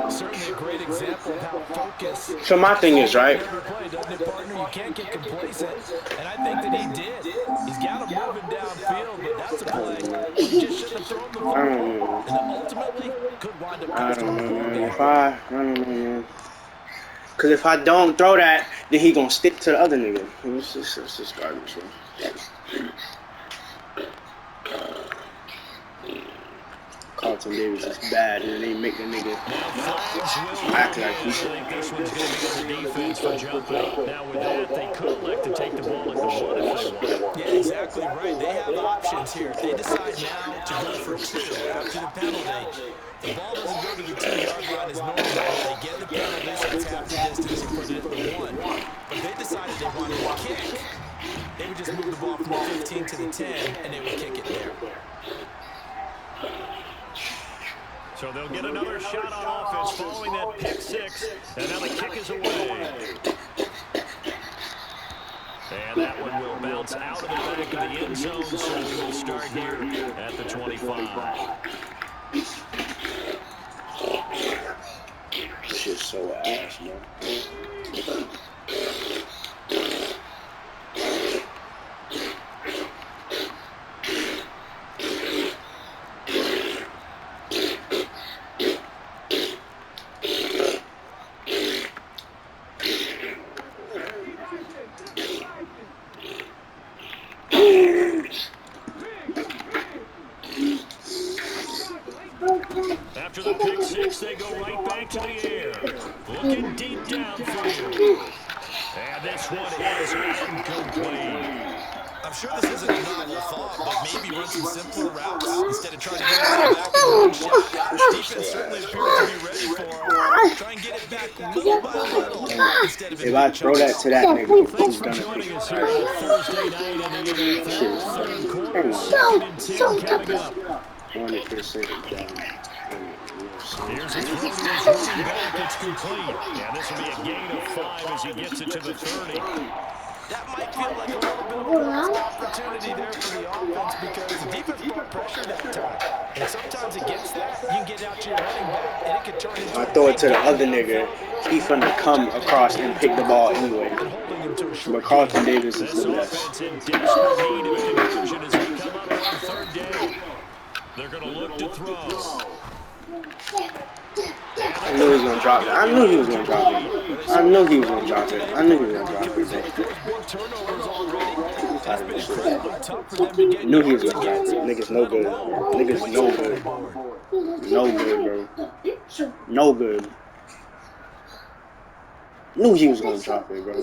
Certainly a great example of how focus. So my thing is, right? Every play, doesn't it, partner? You can't get complacent, and I think that he did. He's got him moving downfield, but that's a play where you just shouldn't have thrown the football, and ultimately could wind up costing him the ball game. I don't know, man. Cause if I don't throw that, then he gonna stick to the other nigga. It's just garbage, man. Carlton Davis is bad, and they make the nigga act like he should. This one's going to be on the defense for jumping. Now with that, they could elect to take the ball at the 1 if they want. Yeah, exactly right. They have options here. They decide now to go for 2 after the penalty. The ball doesn't go to the 2-yard line as normal. They get the penalty, so it's half the distance and put it at the 1. But they decided they wanted to kick. They would just move the ball from the 15 to the 10, and they would kick it there. So they'll get another shot on offense following that pick 6. And now the kick is away. And that one will bounce out of the back of the end zone. So we will start here at the 25. This shit's so ass, man. After the pick 6, they go right back to the air. Looking deep downfield. And this one is incomplete. I'm sure this isn't a novel thought, but maybe run some simpler routes instead of trying to get it back in one shot. Defense certainly appears to be ready for him. Try and get it back little by little instead of if I throw that to that nigga, he's gonna Joining us here on Thursday night in the NFL. Third quarter, 2nd and 10 coming up. 100% down. Here's a throw to his running back. It's complete. Yeah, this will be a gain of 5 as he gets it to the 30. That might feel like a little bit of a lost opportunity there for the offense because the defense brought pressure that time. And sometimes against that, you can get out to your running back, and it could turn into I throw it to the other nigga, he finna come across and pick the ball anyway. But Carlton Davis is the best. In desperate need of a conversion as they come up on 3rd down. They're going to look to throw. I knew he was gonna drop it. I knew he was gonna drop it. I knew he was gonna drop it. I knew he was gonna drop it. Knew he was gonna drop it. Niggas no good. Niggas no good. No good, bro. No good. Knew he was gonna drop it, bro.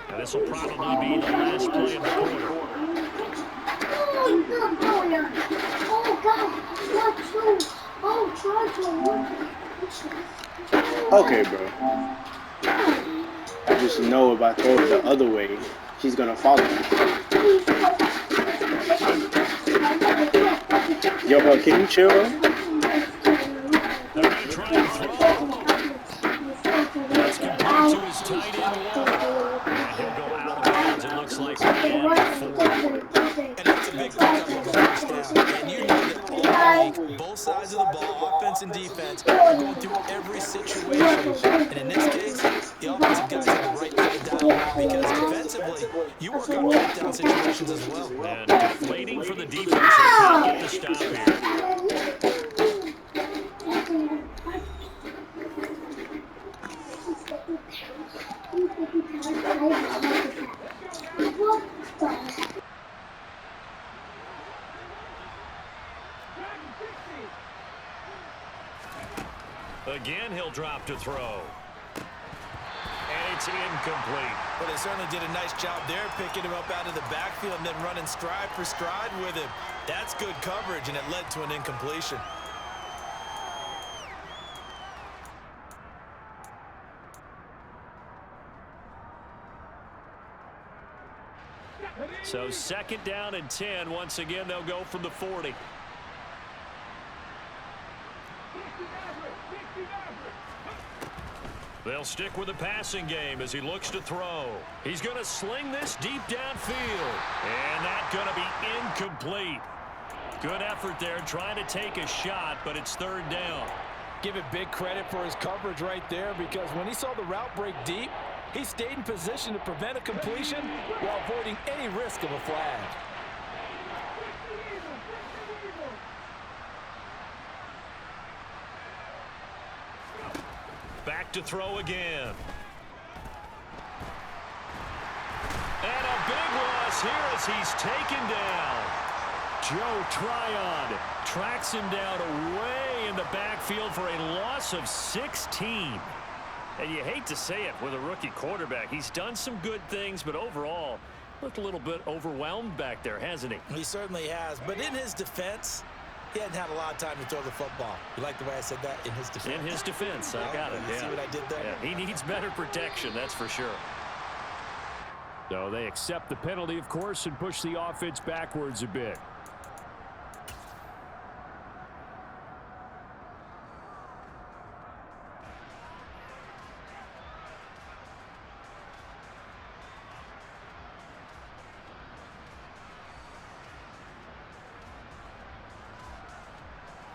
Now this will probably be the last play of the quarter. Okay, bro. I just know if I throw it the other way, she's gonna follow me. Yo, bro, can you chill, bro? They're going to try and throw. That's complete to his tight end, Waller. And he'll go out of bounds, it looks like, at 4. And that's a big pickup of the first down. And you know that all league, both sides of the ball, offense and defense, are going through every situation. And in this case, the offensive guys have the right to dial because defensively, you work on fourth down situations as well. And deflating for the defense. They can't get the stop here. Again, he'll drop to throw. And it's incomplete. Well, they certainly did a nice job there, picking him up out of the backfield and then running stride for stride with him. That's good coverage, and it led to an incompletion. So 2nd down and 10. Once again, they'll go from the 40. They'll stick with the passing game as he looks to throw. He's going to sling this deep downfield. And that's going to be incomplete. Good effort there trying to take a shot, but it's third down. Give it big credit for his coverage right there, because when he saw the route break deep, he stayed in position to prevent a completion while avoiding any risk of a flag. Back to throw again. And a big loss here as he's taken down. Joe Tryon tracks him down away in the backfield for a loss of 16. And you hate to say it with a rookie quarterback. He's done some good things, but overall, looked a little bit overwhelmed back there, hasn't he? He certainly has, but in his defense, he hadn't had a lot of time to throw the football. You like the way I said that? In his defense? In his defense, I got it. You see what I did there? Yeah, he needs better protection, that's for sure. So they accept the penalty, of course, and push the offense backwards a bit.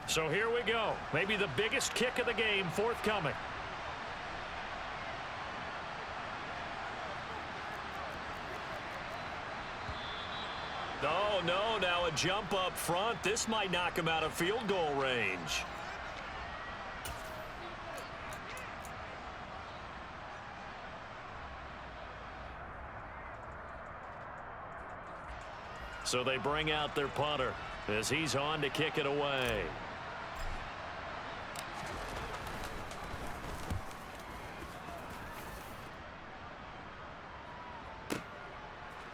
So here we go. Maybe the biggest kick of the game forthcoming. Oh, no, now a jump up front. This might knock him out of field goal range. So they bring out their punter as he's on to kick it away.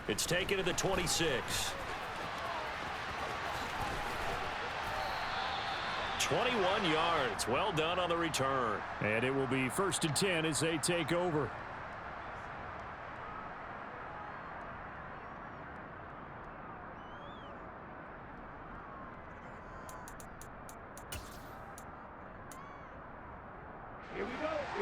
It's taken to the 26. 21 yards. Well done on the return. And it will be 1st and 10 as they take over.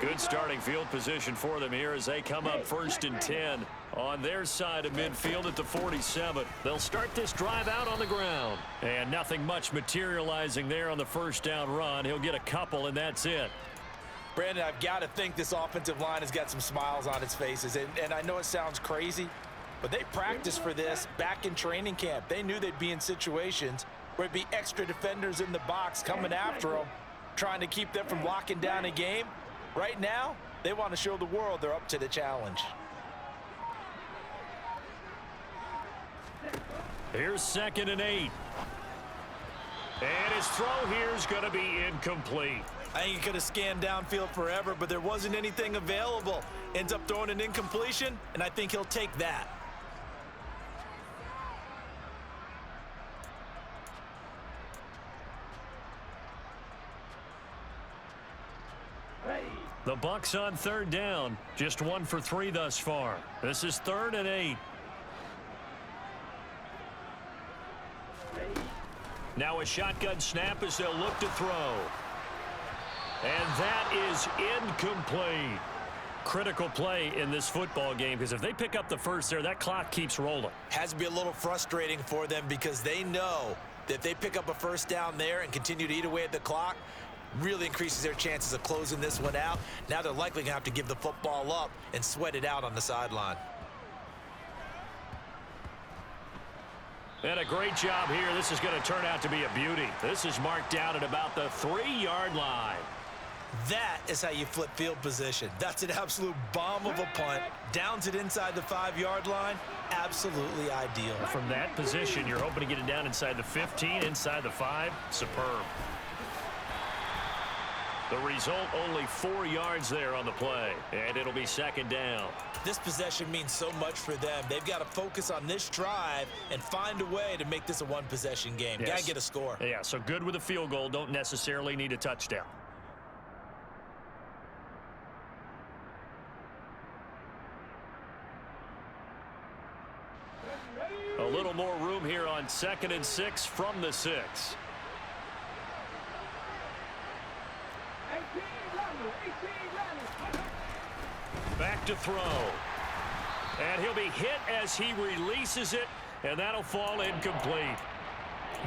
Good starting field position for them here as they come up 1st and 10 on their side of midfield at the 47. They'll start this drive out on the ground. And nothing much materializing there on the first down run. He'll get a couple, and that's it. Brandon, I've got to think this offensive line has got some smiles on its faces. And I know it sounds crazy, but they practiced for this back in training camp. They knew they'd be in situations where it'd be extra defenders in the box coming after them, trying to keep them from locking down a game. Right now, they want to show the world they're up to the challenge. Here's 2nd and 8. And his throw here is going to be incomplete. I think he could have scanned downfield forever, but there wasn't anything available. Ends up throwing an incompletion, and I think he'll take that. The Bucs on 3rd down. Just 1 for 3 thus far. This is 3rd and 8. Now a shotgun snap as they'll look to throw. And that is incomplete. Critical play in this football game, because if they pick up the first there, that clock keeps rolling. Has to be a little frustrating for them because they know that if they pick up a first down there and continue to eat away at the clock, really increases their chances of closing this one out. Now they're likely going to have to give the football up and sweat it out on the sideline. And a great job here. This is going to turn out to be a beauty. This is marked down at about the 3-yard line. That is how you flip field position. That's an absolute bomb of a punt. Downs it inside the 5-yard line. Absolutely ideal. From that position, you're hoping to get it down inside the 15, inside the 5. Superb. The result, only 4 yards there on the play, and it'll be 2nd down. This possession means so much for them. They've got to focus on this drive and find a way to make this a one-possession game. Yes. Got to get a score. Yeah, so good with a field goal. Don't necessarily need a touchdown. A little more room here on 2nd and 6 from the 6. Back to throw. And he'll be hit as he releases it, and that'll fall incomplete.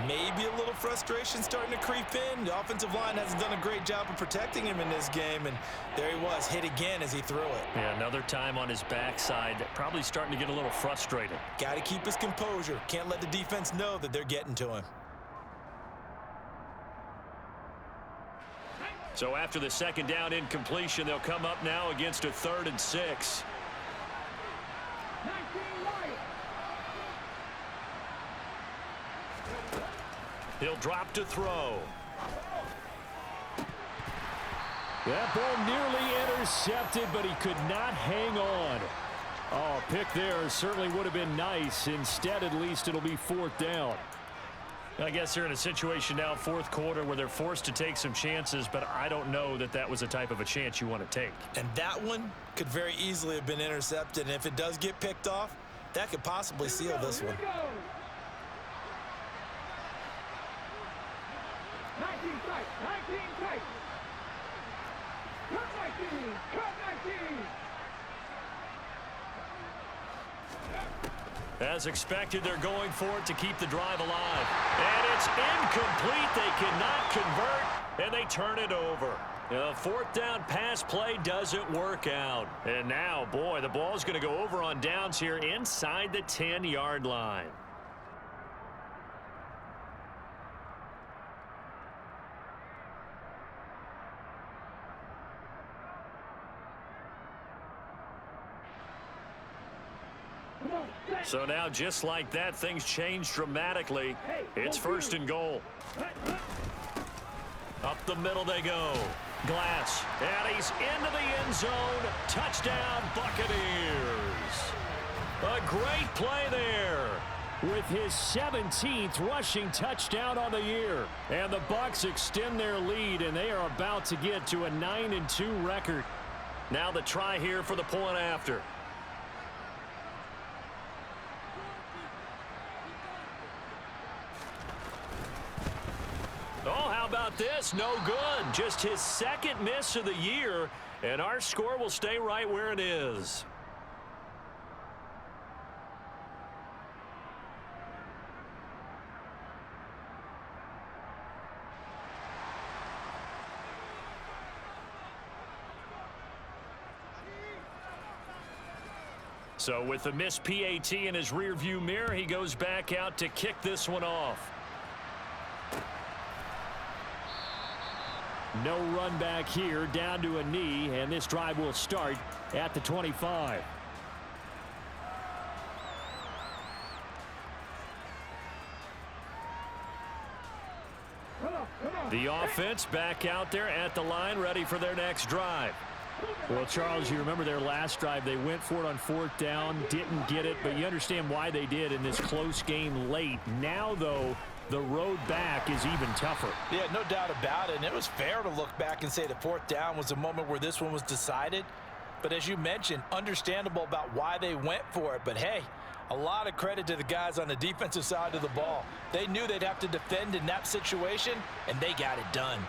Maybe a little frustration starting to creep in. The offensive line hasn't done a great job of protecting him in this game, and there he was, hit again as he threw it. Yeah, another time on his backside, probably starting to get a little frustrated. Got to keep his composure. Can't let the defense know that they're getting to him. So after the second down incompletion, they'll come up now against a 3rd and 6. He'll drop to throw. That ball nearly intercepted, but he could not hang on. Oh, pick there certainly would have been nice. Instead, at least it'll be 4th down. I guess they're in a situation now, 4th quarter, where they're forced to take some chances, but I don't know that that was the type of a chance you want to take. And that one could very easily have been intercepted, and if it does get picked off, that could possibly seal this one. 19 tight, 19 tight. Cut 19, cut 19. As expected, they're going for it to keep the drive alive. And it's incomplete. They cannot convert, and they turn it over. The 4th down pass play doesn't work out. And now, boy, the ball's going to go over on downs here inside the 10-yard line. So now, just like that, things change dramatically. It's 1st and goal. Up the middle they go. Glass, and he's into the end zone. Touchdown, Buccaneers. A great play there with his 17th rushing touchdown on the year. And the Bucs extend their lead, and they are about to get to a 9-2 record. Now the try here for the point after. Oh, how about this? No good. Just his 2nd miss of the year, and our score will stay right where it is. So with the missed PAT in his rearview mirror, he goes back out to kick this one off. No run back here, down to a knee, and this drive will start at the 25. The offense back out there at the line, ready for their next drive. Well, Charles, you remember their last drive. They went for it on 4th down, didn't get it, but you understand why they did in this close game late. Now, though, the road back is even tougher. Yeah, no doubt about it. And it was fair to look back and say the 4th down was a moment where this one was decided. But as you mentioned, understandable about why they went for it. But, hey, a lot of credit to the guys on the defensive side of the ball. They knew they'd have to defend in that situation, and they got it done.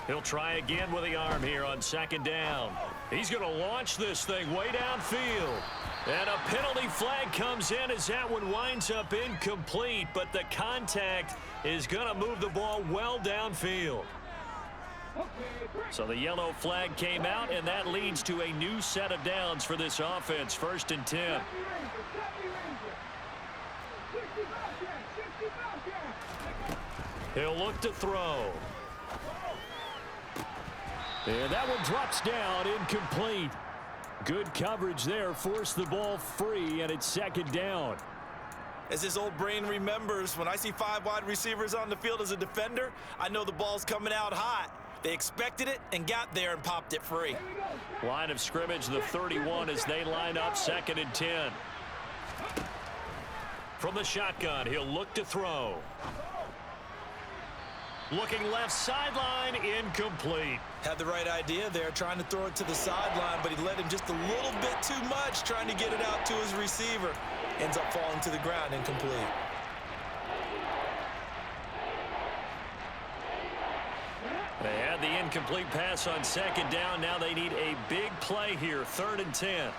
He'll try again with the arm here on 2nd down. He's going to launch this thing way downfield. And a penalty flag comes in as that one winds up incomplete, but the contact is going to move the ball well downfield. So the yellow flag came out, and that leads to a new set of downs for this offense. 1st and 10. He'll look to throw. And that one drops down, incomplete. Good coverage there, forced the ball free, and it's 2nd down. As his old brain remembers, when I see 5 wide receivers on the field as a defender, I know the ball's coming out hot. They expected it and got there and popped it free. Line of scrimmage, the 31 as they line up, 2nd and 10. From the shotgun, he'll look to throw. Looking left sideline, incomplete. Had the right idea there, trying to throw it to the sideline, but he let him just a little bit too much, trying to get it out to his receiver. Ends up falling to the ground, incomplete. They had the incomplete pass on second down. Now they need a big play here, 3rd and 10.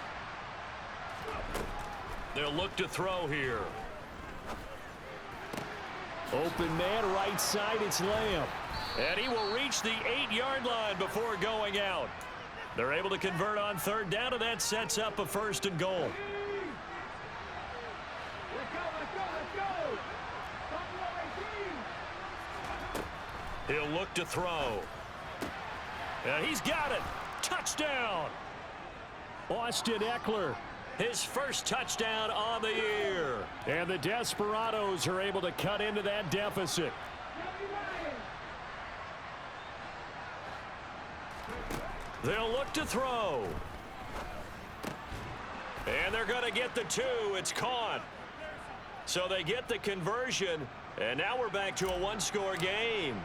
They'll look to throw here. Open man, right side, it's Lamb. And he will reach the 8-yard line before going out. They're able to convert on 3rd down, and that sets up a 1st and goal. Let's go, let's go, let's go. Buffalo 18. He'll look to throw. And he's got it. Touchdown. Austin Eckler. His first touchdown on the year. And the Desperados are able to cut into that deficit. They'll look to throw. And they're going to get the 2. It's caught. So they get the conversion. And now we're back to a 1-score game.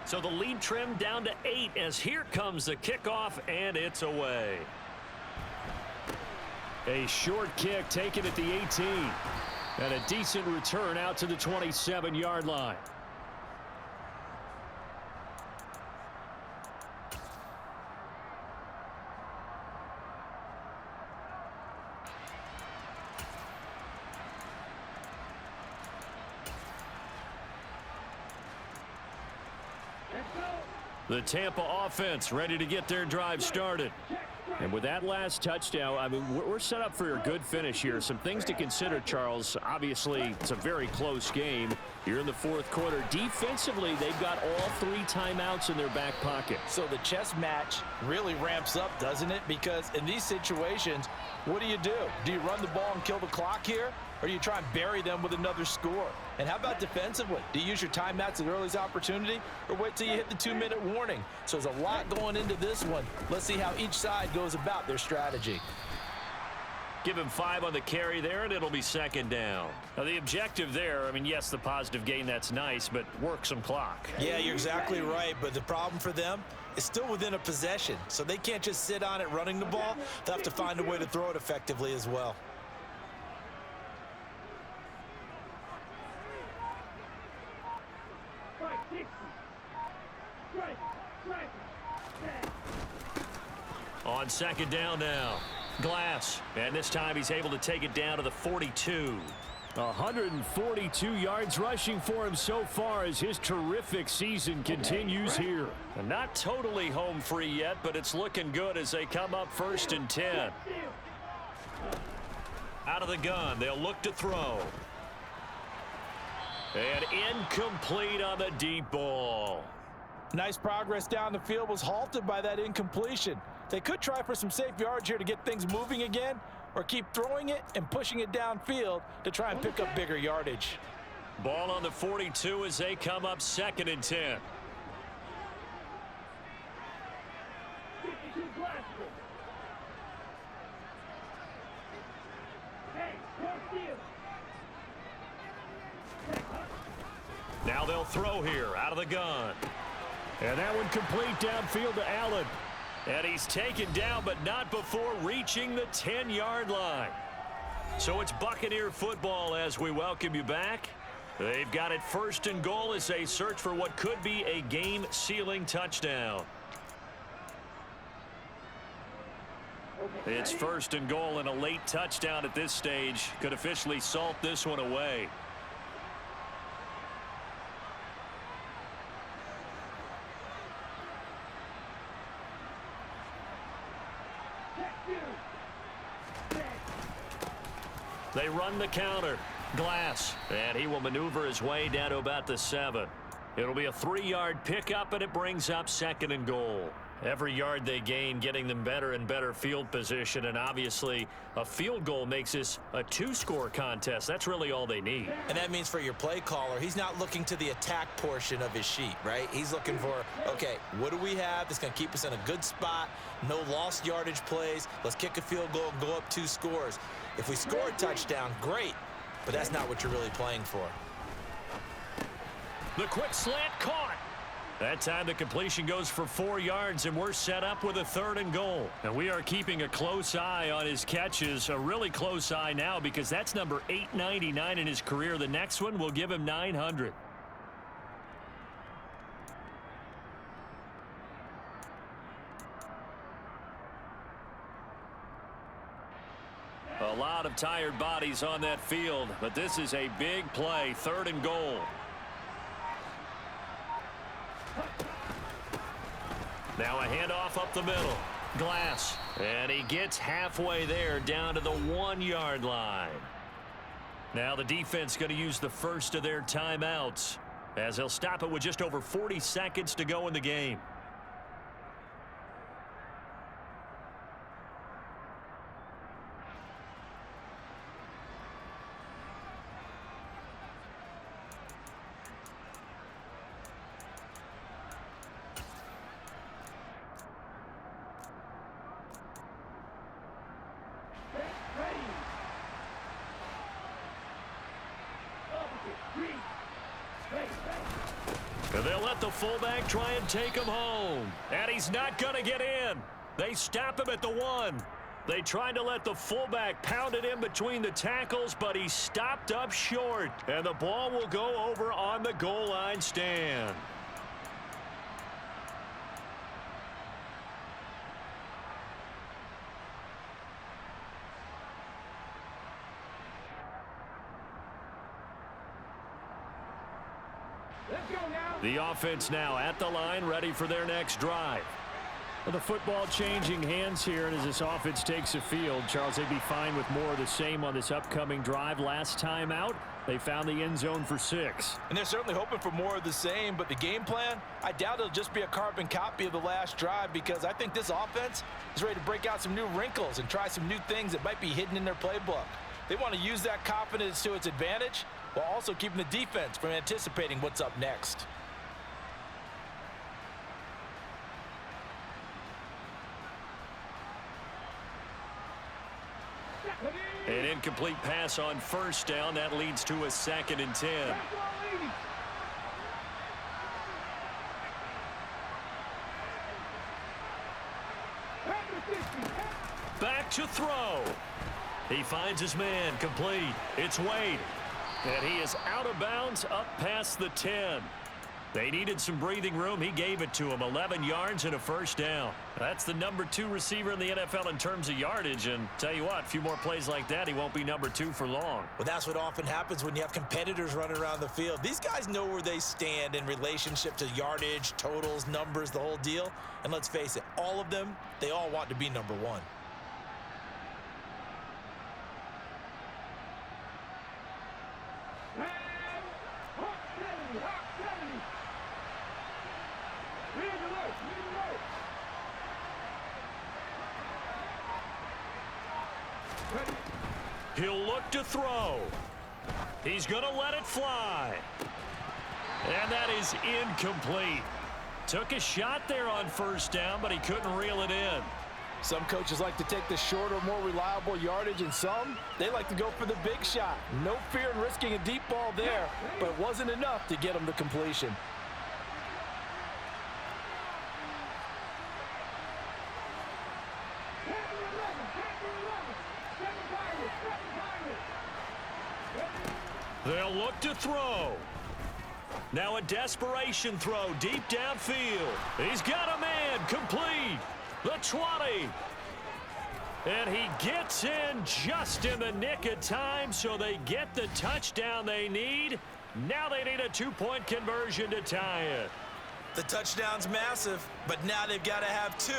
So the lead trimmed down to 8 as here comes the kickoff, and it's away. A short kick taken at the 18. And a decent return out to the 27-yard line. The Tampa offense ready to get their drive started. And with that last touchdown, I mean, we're set up for a good finish here. Some things to consider, Charles. Obviously, it's a very close game. You're in the 4th quarter. Defensively, they've got all 3 timeouts in their back pocket. So the chess match really ramps up, doesn't it? Because in these situations, what do? Do you run the ball and kill the clock here? Or do you try and bury them with another score? And how about defensively? Do you use your timeouts at earliest opportunity or wait till you hit the 2-minute warning? So there's a lot going into this one. Let's see how each side goes about their strategy. Give him 5 on the carry there, and it'll be 2nd down. Now, the objective there, I mean, yes, the positive gain, that's nice, but work some clock. Yeah, you're exactly right, but the problem for them is still within a possession, so they can't just sit on it running the ball. They'll have to find a way to throw it effectively as well. On 2nd down now, Glass, and this time he's able to take it down to the 42. 142 yards rushing for him so far as his terrific season continues here. And not totally home free yet, but it's looking good as they come up 1st and 10. Out of the gun, they'll look to throw. And incomplete on the deep ball. Nice progress down the field was halted by that incompletion. They could try for some safe yards here to get things moving again, or keep throwing it and pushing it downfield to try and pick up bigger yardage. Ball on the 42 as they come up 2nd and 10. Now they'll throw here out of the gun. And that one complete downfield to Allen. And he's taken down, but not before reaching the 10-yard line. So it's Buccaneer football as we welcome you back. They've got it 1st and goal as they search for what could be a game-sealing touchdown. It's 1st and goal, and a late touchdown at this stage could officially salt this one away. They run the counter. Glass. And he will maneuver his way down to about the 7. It'll be a 3-yard pickup, and it brings up 2nd and goal. Every yard they gain getting them better and better field position, and obviously a field goal makes this a 2-score contest. That's really all they need. And that means for your play caller, he's not looking to the attack portion of his sheet, right? He's looking for, okay, what do we have that's going to keep us in a good spot? No lost yardage plays. Let's kick a field goal and go up 2 scores. If we score a touchdown, great, but that's not what you're really playing for. The quick slant caught. That time the completion goes for 4 yards, and we're set up with a 3rd and goal. And we are keeping a close eye on his catches, a really close eye now because that's number 899 in his career. The next one will give him 900. A lot of tired bodies on that field, but this is a big play, 3rd and goal. Now a handoff up the middle. Glass. And he gets halfway there down to the 1-yard line. Now the defense going to use the first of their timeouts as they'll stop it with just over 40 seconds to go in the game. They'll let the fullback try and take him home. And he's not going to get in. They stop him at the 1. They tried to let the fullback pound it in between the tackles, but he stopped up short. And the ball will go over on the goal line stand. The offense now at the line, ready for their next drive. Well, the football changing hands here, and as this offense takes the field, Charles, they'd be fine with more of the same on this upcoming drive. Last time out, they found the end zone for 6. And they're certainly hoping for more of the same, but the game plan, I doubt it'll just be a carbon copy of the last drive because I think this offense is ready to break out some new wrinkles and try some new things that might be hidden in their playbook. They want to use that confidence to its advantage while also keeping the defense from anticipating what's up next. An incomplete pass on 1st down. That leads to a 2nd and 10. Back to throw. He finds his man, complete. It's Wade. And he is out of bounds up past the 10. They needed some breathing room. He gave it to him. 11 yards and a 1st down. That's the number 2 receiver in the NFL in terms of yardage. And tell you what, a few more plays like that, he won't be number 2 for long. Well, that's what often happens when you have competitors running around the field. These guys know where they stand in relationship to yardage, totals, numbers, the whole deal. And let's face it, all of them, they all want to be number 1. He'll look to throw. He's going to let it fly. And that is incomplete. Took a shot there on 1st down, but he couldn't reel it in. Some coaches like to take the shorter, more reliable yardage, and some, they like to go for the big shot. No fear in risking a deep ball there, but it wasn't enough to get him to completion. They'll look to throw. Now a desperation throw deep downfield. He's got a man, complete. The 20. And he gets in just in the nick of time, so they get the touchdown they need. Now they need a 2-point conversion to tie it. The touchdown's massive, but now they've got to have 2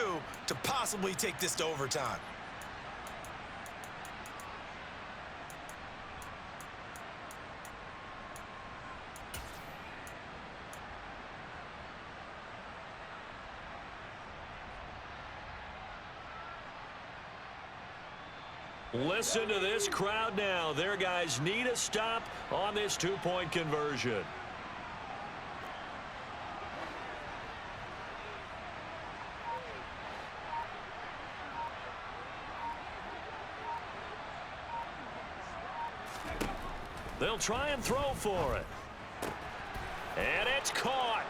to possibly take this to overtime. Listen to this crowd now. Their guys need a stop on this 2-point conversion. They'll try and throw for it. And it's caught.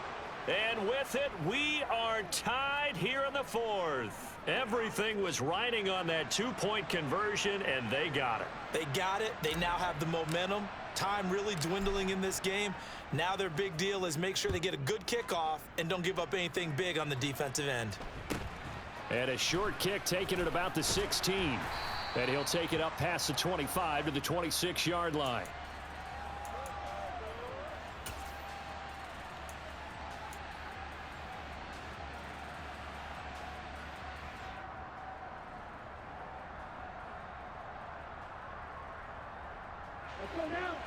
And with it, we are tied here in the fourth. Everything was riding on that two-point conversion, and they got it. They got it. They now have the momentum. Time really dwindling in this game. Now their big deal is make sure they get a good kickoff and don't give up anything big on the defensive end. And a short kick taken at about the 16. And he'll take it up past the 25 to the 26-yard line.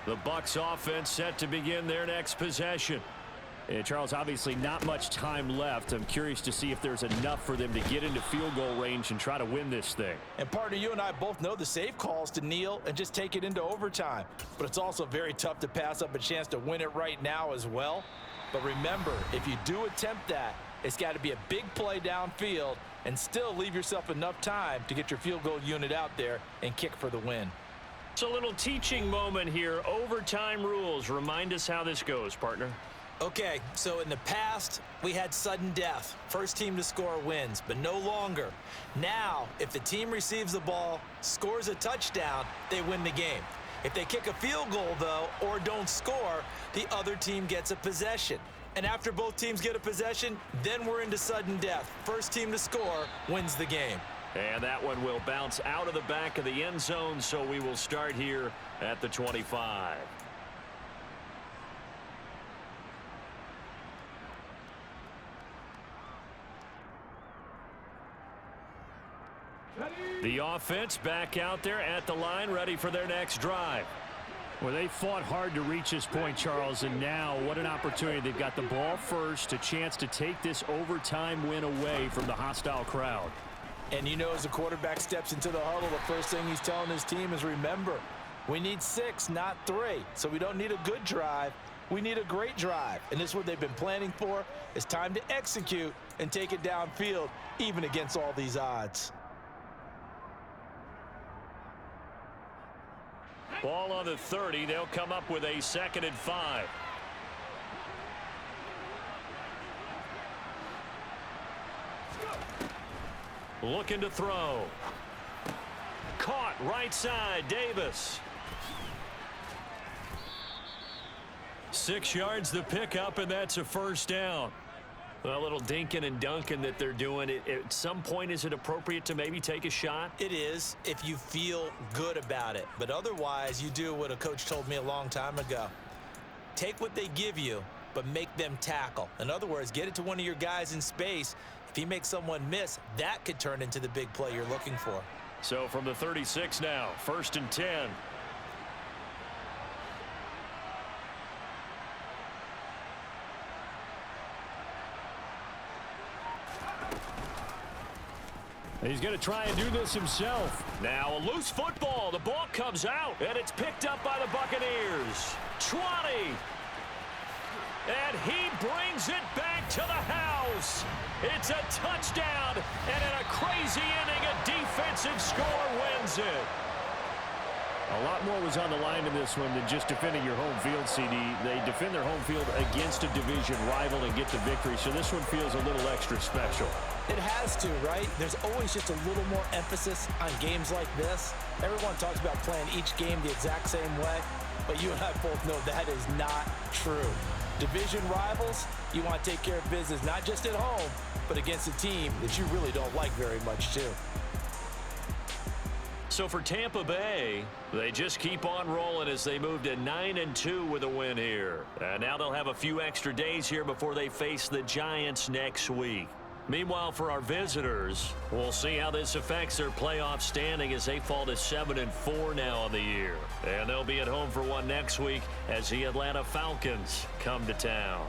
The Bucs offense set to begin their next possession. And Charles, obviously not much time left. I'm curious to see if there's enough for them to get into field goal range and try to win this thing. And partner, you and I both know the safe calls to kneel and just take it into overtime. But it's also very tough to pass up a chance to win it right now as well. But remember, if you do attempt that, it's got to be a big play downfield and still leave yourself enough time to get your field goal unit out there and kick for the win. It's a little teaching moment here. Overtime rules. Remind us how this goes, partner. Okay, so in the past, we had sudden death. First team to score wins, but no longer. Now, if the team receives the ball, scores a touchdown, they win the game. If they kick a field goal, though, or don't score, the other team gets a possession. And after both teams get a possession, then we're into sudden death. First team to score wins the game. And that one will bounce out of the back of the end zone, so we will start here at the 25. The offense back out there at the line, ready for their next drive. Well, they fought hard to reach this point, Charles, and now what an opportunity. They've got the ball first, a chance to take this overtime win away from the hostile crowd. And you know, as the quarterback steps into the huddle, the first thing he's telling his team is, remember, we need 6, not 3. So we don't need a good drive. We need a great drive. And this is what they've been planning for. It's time to execute and take it downfield, even against all these odds. Ball on the 30. They'll come up with a 2nd and 5. Looking to throw. Caught right side, Davis. 6 yards the pickup, and that's a first down. A little dinking and dunking that they're doing. At some point, is it appropriate to maybe take a shot? It is, if you feel good about it. But otherwise, you do what a coach told me a long time ago. Take what they give you, but make them tackle. In other words, get it to one of your guys in space. If he makes someone miss, that could turn into the big play you're looking for. So from the 36 now, 1st and 10. He's going to try and do this himself. Now a loose football. The ball comes out, and it's picked up by the Buccaneers. 20. And he brings it back to the house. It's a touchdown, and in a crazy inning, a defensive score wins it. A lot more was on the line in this one than just defending your home field, CD. They defend their home field against a division rival and get the victory, so this one feels a little extra special. It has to, right? There's always just a little more emphasis on games like this. Everyone talks about playing each game the exact same way, but you and I both know that is not true. Division rivals, you want to take care of business not just at home, but against a team that you really don't like very much too. So for Tampa Bay, they just keep on rolling as they move to 9-2 with a win here. And now they'll have a few extra days here before they face the Giants next week. Meanwhile, for our visitors, we'll see how this affects their playoff standing as they fall to 7-4 now on the year. And they'll be at home for one next week as the Atlanta Falcons come to town.